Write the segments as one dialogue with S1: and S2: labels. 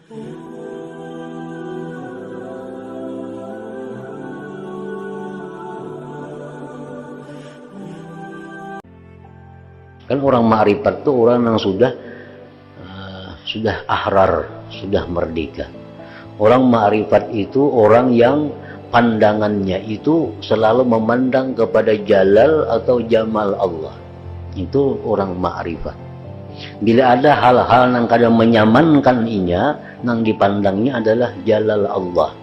S1: Kan orang ma'rifat itu orang yang sudah ahrar, sudah merdeka. Orang ma'rifat itu orang yang pandangannya itu selalu memandang kepada jalal atau jamal Allah. Itu orang ma'rifat. Bila ada hal-hal yang kadang menyamankan inya, yang dipandangnya adalah jalal Allah.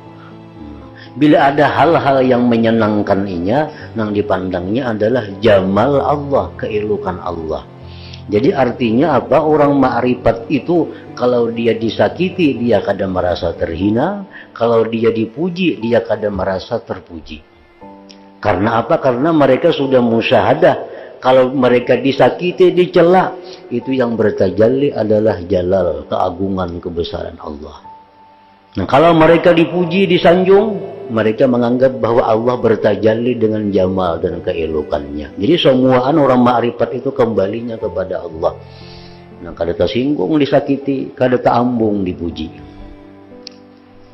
S1: Bila ada hal-hal yang menyenangkan inya, yang dipandangnya adalah jamal Allah, keelukan Allah. Jadi artinya apa? Orang ma'rifat itu kalau dia disakiti, dia kadang merasa terhina. Kalau dia dipuji, dia kadang merasa terpuji. Karena apa? Karena mereka sudah musyahadah. Kalau mereka disakiti, dicela, itu yang bertajalli adalah jalal, keagungan, kebesaran Allah. Nah, kalau mereka dipuji, disanjung, mereka menganggap bahwa Allah bertajalli dengan jamal dan keelukannya. Jadi semuaan orang ma'rifat itu kembalinya kepada Allah. Nah, kada tersinggung disakiti, kada teambung dipuji.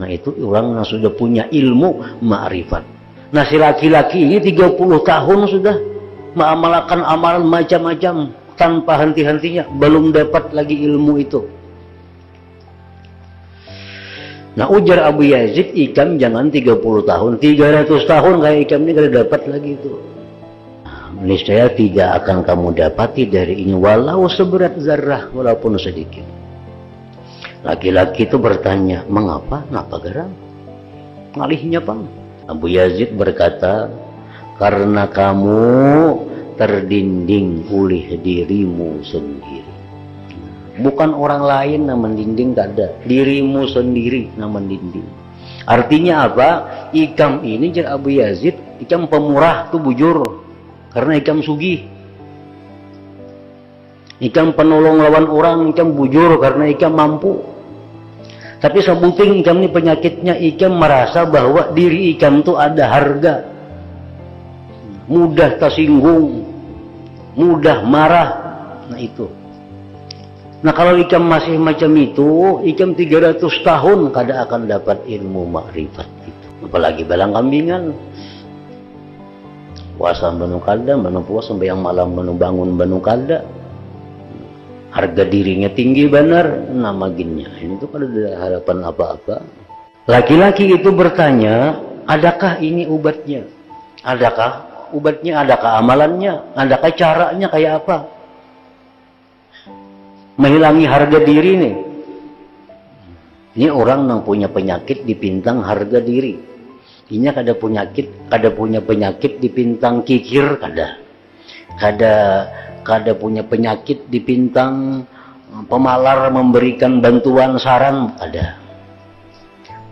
S1: Nah, itu orang yang sudah punya ilmu ma'rifat. Nah, si laki-laki ini 30 tahun sudah mengamalkan amalan macam-macam tanpa henti-hentinya, belum dapat lagi ilmu itu. Nah, ujar Abu Yazid, ikam jangan 30 tahun, 300 tahun kayak ikam ini kada dapat lagi itu. Niscaya tidak akan kamu dapati dari ini walau seberat zarah, walaupun sedikit. Laki-laki itu bertanya, mengapa? Napa garang? Ngalihnya pang. Abu Yazid berkata, karena kamu terdinding oleh dirimu sendiri. Bukan orang lain yang mendinding, tak ada. Dirimu sendiri yang mendinding. Artinya apa? Ikam ini, jar Abu Yazid, ikam pemurah tuh bujur. Karena ikam sugih. Ikam penolong lawan orang, ikam bujur karena ikam mampu. Tapi sebuting ikam ini penyakitnya, ikam merasa bahwa diri ikam tuh ada harga. Mudah tersinggung, mudah marah. Nah itu. Nah, kalau ikam masih macam itu, ikam 300 tahun kada akan dapat ilmu makrifat itu. Apalagi balang kambingan. Puasa banu kada, banu puasa sampai yang malam banu bangun banu kada. Harga dirinya tinggi benar, nama ginnya. Ini tuh kada ada harapan apa-apa. Laki-laki itu bertanya, adakah ini obatnya? Adakah obatnya? Adakah amalannya? Adakah caranya kayak apa? Menghilangi harga diri nih. Ini orang yang punya penyakit di pintang harga diri. Ini kada punya penyakit di pintang kikir, kada punya penyakit di pintang pemalar memberikan bantuan saran,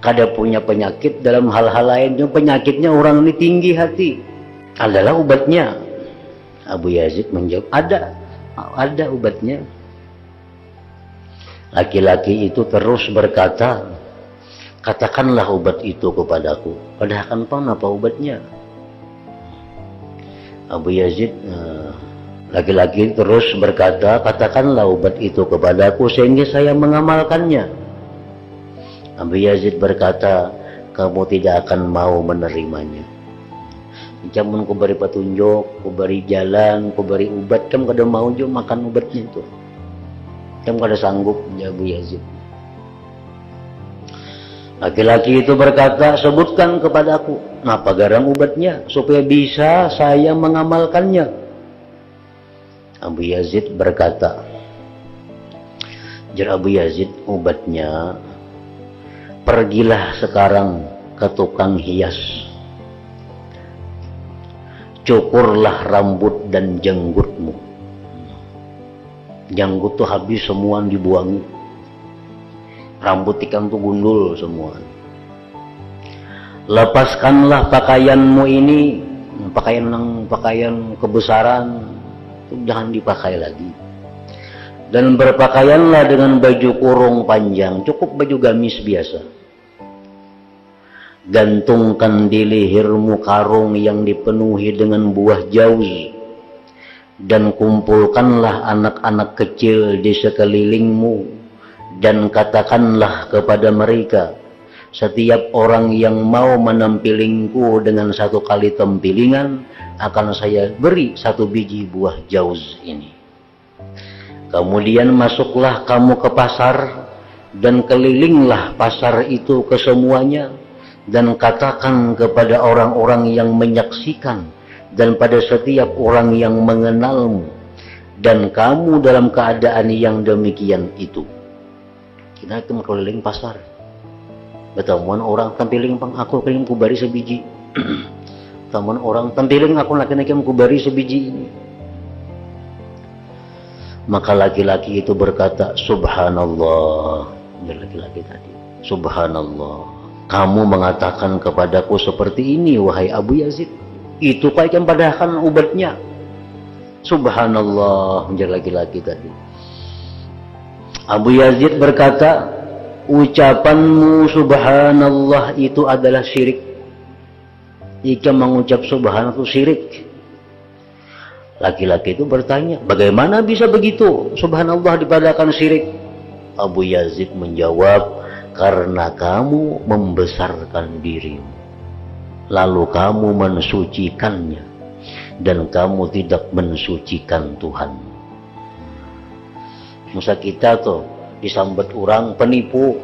S1: kada punya penyakit dalam hal-hal lain. Penyakitnya orang ini tinggi hati. Adalah obatnya. Abu Yazid menjawab, ada obatnya. Laki-laki itu terus berkata, katakanlah obat itu kepadaku. Padahal kan apa obatnya? Abu Yazid, laki-laki terus berkata, katakanlah obat itu kepadaku sehingga saya mengamalkannya. Abu Yazid berkata, kamu tidak akan mau menerimanya. Jamun ku beri petunjuk, ku beri jalan, ku beri obat, kamu kada mau juga makan obatnya itu. Kamu kada sanggup, ya Abu Yazid. Laki-laki itu berkata, sebutkan kepadaku, apa garang obatnya, supaya bisa saya mengamalkannya. Abu Yazid berkata, jar Abu Yazid, obatnya, pergilah sekarang ke tukang hias. Cukurlah rambut dan jenggutmu. Janggut tuh habis semua dibuangi. Rambut ikan tuh gundul semua. Lepaskanlah pakaianmu ini, pakaian kebesaran, itu jangan dipakai lagi. Dan berpakaianlah dengan baju kurung panjang, cukup baju gamis biasa. Gantungkan di lehermu karung yang dipenuhi dengan buah jauz. Dan kumpulkanlah anak-anak kecil di sekelilingmu Dan katakanlah kepada mereka, setiap orang yang mau menampilingku dengan satu kali tempilingan, akan saya beri satu biji buah jauz ini. Kemudian masuklah kamu ke pasar, dan kelilinglah pasar itu ke semuanya, dan katakan kepada orang-orang yang menyaksikan, dan pada setiap orang yang mengenalmu, dan kamu dalam keadaan yang demikian itu. Kita itu keliling pasar, bertemuan orang tampiling pang aku kirim kubari sebiji. Temuan orang tampiling aku laki-laki kubari sebiji ini. Maka laki-laki itu berkata, subhanallah. Laki-laki tadi, subhanallah, kamu mengatakan kepadaku seperti ini wahai Abu Yazid. Itu pak yang padahkan ubatnya. Subhanallah, menjadi laki-laki tadi. Abu Yazid berkata, ucapanmu subhanallah itu adalah syirik. Jika mengucap subhanallah itu syirik. Laki-laki itu bertanya, bagaimana bisa begitu? Subhanallah dipadahkan syirik. Abu Yazid menjawab, karena kamu membesarkan dirimu, lalu kamu mensucikannya, dan kamu tidak mensucikan Tuhan. Masa kita tuh disambut orang penipu,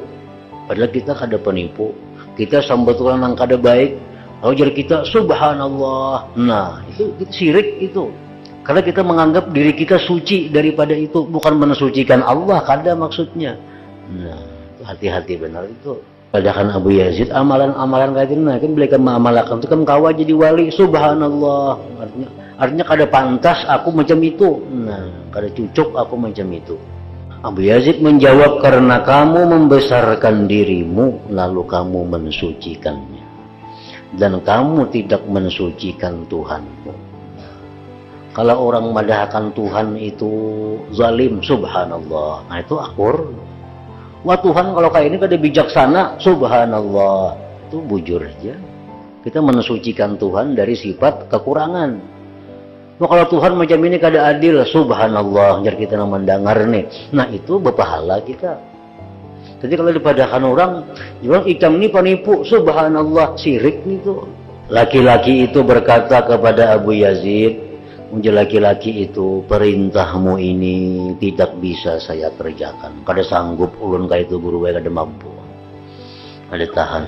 S1: padahal kita kada penipu. Kita sambut orang yang kada baik, lalu jadi kita subhanallah. Nah itu syirik itu. Karena kita menganggap diri kita suci daripada itu, bukan mensucikan Allah, kada maksudnya. Nah, hati-hati benar itu. Padahal Abu Yazid amalan-amalan kayak ini, kan mereka mengamalkan itu kan kawa jadi wali, subhanallah. Artinya kada pantas aku macam itu. Nah, kada cucuk aku macam itu. Abu Yazid menjawab, karena kamu membesarkan dirimu, lalu kamu mensucikannya, dan kamu tidak mensucikan Tuhanmu. Kalau orang madahkan Tuhan itu zalim, subhanallah. Nah itu akur. Wah Tuhan kalau kayak ini kada bijaksana, subhanallah. Itu bujur aja. Kita mensucikan Tuhan dari sifat kekurangan. Nah kalau Tuhan macam ini kada adil, subhanallah. Jadi kita mendengar nih. Nah itu berpahala kita. Jadi kalau dipadahkan orang, bilang ikam ini penipu, subhanallah, syirik nih tuh. Laki-laki itu berkata kepada Abu Yazid, laki-laki itu, perintahmu ini tidak bisa saya kerjakan. Kada sanggup ulun kayak itu guru kada mampu. Kada tahan.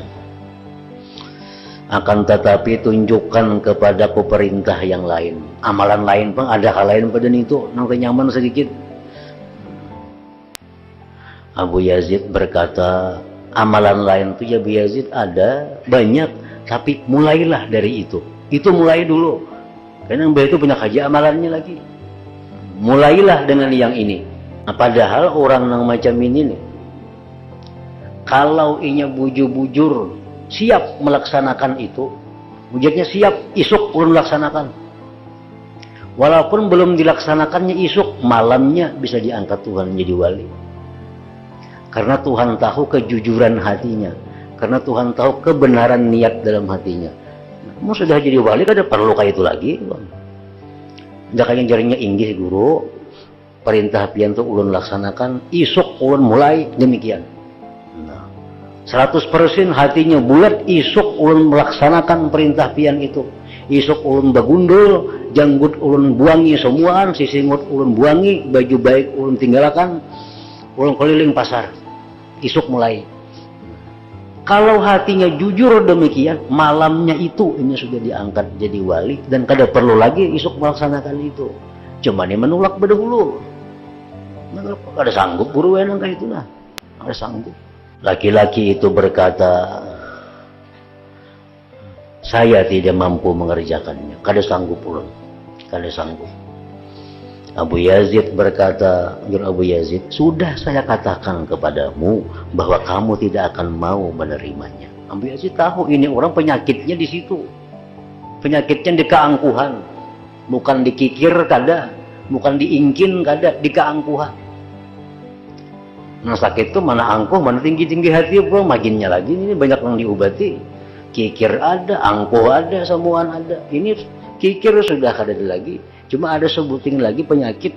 S1: Akan tetapi tunjukkan kepadaku perintah yang lain. Amalan lain pun ada hal lain pada itu. Nanti nyaman sedikit. Abu Yazid berkata, amalan lain itu ya Abu Yazid ada banyak, tapi mulailah dari itu. Itu mulai dulu. Karena yang itu punya kaji amalannya lagi. Mulailah dengan yang ini. Nah, padahal orang yang macam ini nih, kalau inya bujur-bujur siap melaksanakan itu, wujudnya siap, isuk belum melaksanakan. Walaupun belum dilaksanakannya isuk, malamnya bisa diangkat Tuhan menjadi wali. Karena Tuhan tahu kejujuran hatinya. Karena Tuhan tahu kebenaran niat dalam hatinya. Mau sudah jadi wali kada perlu kayak itu lagi. Tidak kayak jarinya inggih guru, perintah pian tuh ulun laksanakan, isuk ulun mulai demikian. Nah, 100% hatinya bulat, isuk ulun melaksanakan perintah pian itu. Isuk ulun bagundul, janggut ulun buangi semuaan, sisingut ulun buangi, baju baik ulun tinggalkan, ulun keliling pasar. Isuk mulai. Kalau hatinya jujur demikian, malamnya itu ini sudah diangkat jadi wali dan kada perlu lagi isuk melaksanakan itu. Cuma ini menolak berdahulu. Kada sanggup guru yang kayak itu lah. Kada sanggup. Laki-laki itu berkata, saya tidak mampu mengerjakannya. Kada sanggup ulun. Kada sanggup. Abu Yazid berkata, Abu Yazid, sudah saya katakan kepadamu bahwa kamu tidak akan mau menerimanya. Abu Yazid tahu ini orang penyakitnya di situ. Penyakitnya di keangkuhan. Bukan dikikir kada, bukan diingkin kada, di keangkuhan. Nah sakit itu mana angkuh, mana tinggi-tinggi hati, bro, makinnya lagi ini banyak yang diobati. Kikir ada, angkuh ada, semuaan ada. Ini kikir sudah kada ada lagi. Cuma ada sebutin lagi penyakit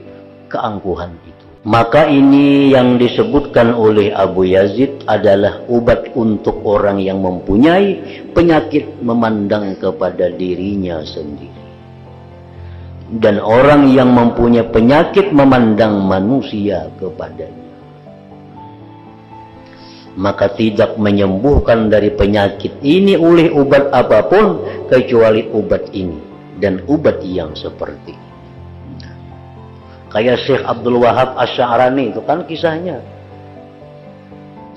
S1: keangkuhan itu. Maka ini yang disebutkan oleh Abu Yazid adalah obat untuk orang yang mempunyai penyakit memandang kepada dirinya sendiri. Dan orang yang mempunyai penyakit memandang manusia kepadanya. Maka tidak menyembuhkan dari penyakit ini oleh obat apapun kecuali obat ini dan obat yang seperti ini. Kayak Syekh Abdul Wahab Asy'arani itu kan kisahnya.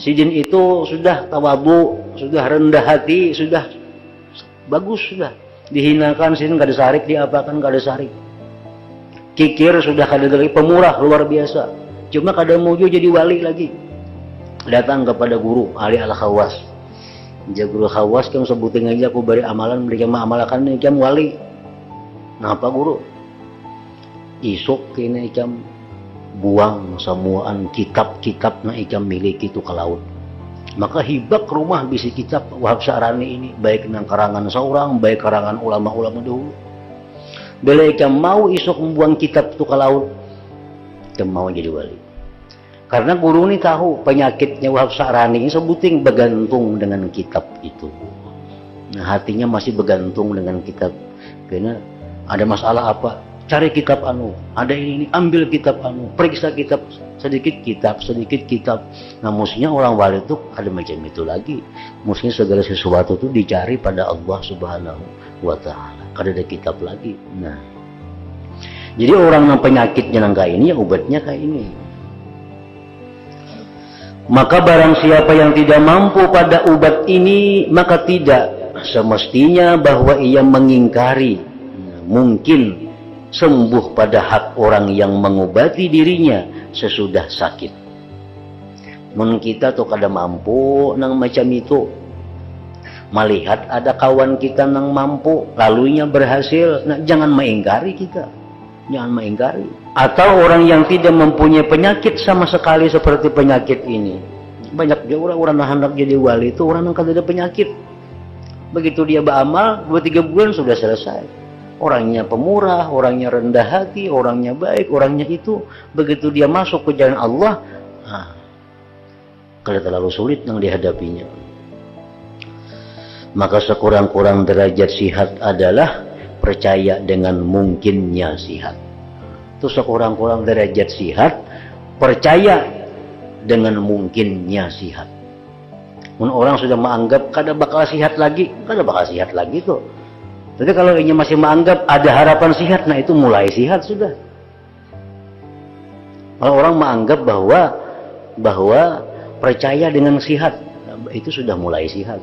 S1: Sidin itu sudah tawadhu, sudah rendah hati, sudah bagus sudah. Dihinakan Sidin kada sarik, diapakan kada sarik. Kikir sudah kada lagi, pemurah luar biasa. Cuma kada mau jadi wali lagi. Datang kepada guru Ali Al-Khawas. Guru Khawas kan sebutin aja aku beri amalan mereka amalakan ikam wali. Napa guru? Isuk kini ikam buang semuaan kitab-kitab na ikam miliki itu ke laut. Maka hibak rumah bisi kitab Wahab Sya'rani ini, baik nang karangan seorang, baik karangan ulama-ulama dahulu. Bila ikam mau isuk membuang kitab itu ke laut, ikam mau jadi wali. Karena guru ini tahu penyakitnya Wahab Sya'rani ini sebuting bergantung dengan kitab itu. Nah, hatinya masih bergantung dengan kitab. Karena ada masalah apa? Cari kitab anu, ada ini, ambil kitab anu, periksa kitab, sedikit kitab. Nah, mestinya orang wali itu ada macam itu lagi. Mestinya segala sesuatu itu dicari pada Allah Subhanahu wa Ta'ala. Kada ada kitab lagi. Nah, jadi orang yang penyakitnya kayak ini, ya obatnya kayak ini. Maka barang siapa yang tidak mampu pada obat ini, maka tidak semestinya bahwa ia mengingkari mungkin sembuh pada hak orang yang mengobati dirinya sesudah sakit. Mun kita tuh kada mampu nang macam itu, melihat ada kawan kita nang mampu, lalunya berhasil, nah jangan mengingkari kita, jangan mengingkari. Atau orang yang tidak mempunyai penyakit sama sekali seperti penyakit ini. Banyak juga orang hendak jadi wali itu orang yang kada ada penyakit. Begitu dia beramal 2-3 bulan sudah selesai. Orangnya pemurah, orangnya rendah hati, orangnya baik, orangnya itu. Begitu dia masuk ke jalan Allah, kalau terlalu sulit yang dihadapinya. Maka sekurang-kurang derajat sihat adalah percaya dengan mungkinnya sihat. Itu sekurang-kurang derajat sihat, percaya dengan mungkinnya sihat. Orang sudah menganggap kada bakal sihat lagi tuh. Jadi kalau ini masih menganggap ada harapan sihat, nah itu mulai sihat sudah. Kalau orang menganggap bahwa percaya dengan sihat, itu sudah mulai sihat.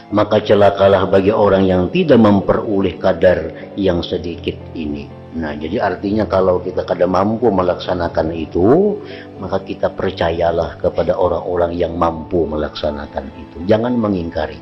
S1: Maka celakalah bagi orang yang tidak memperoleh kadar yang sedikit ini. Nah, jadi artinya kalau kita kada mampu melaksanakan itu, maka kita percayalah kepada orang-orang yang mampu melaksanakan itu. Jangan mengingkari.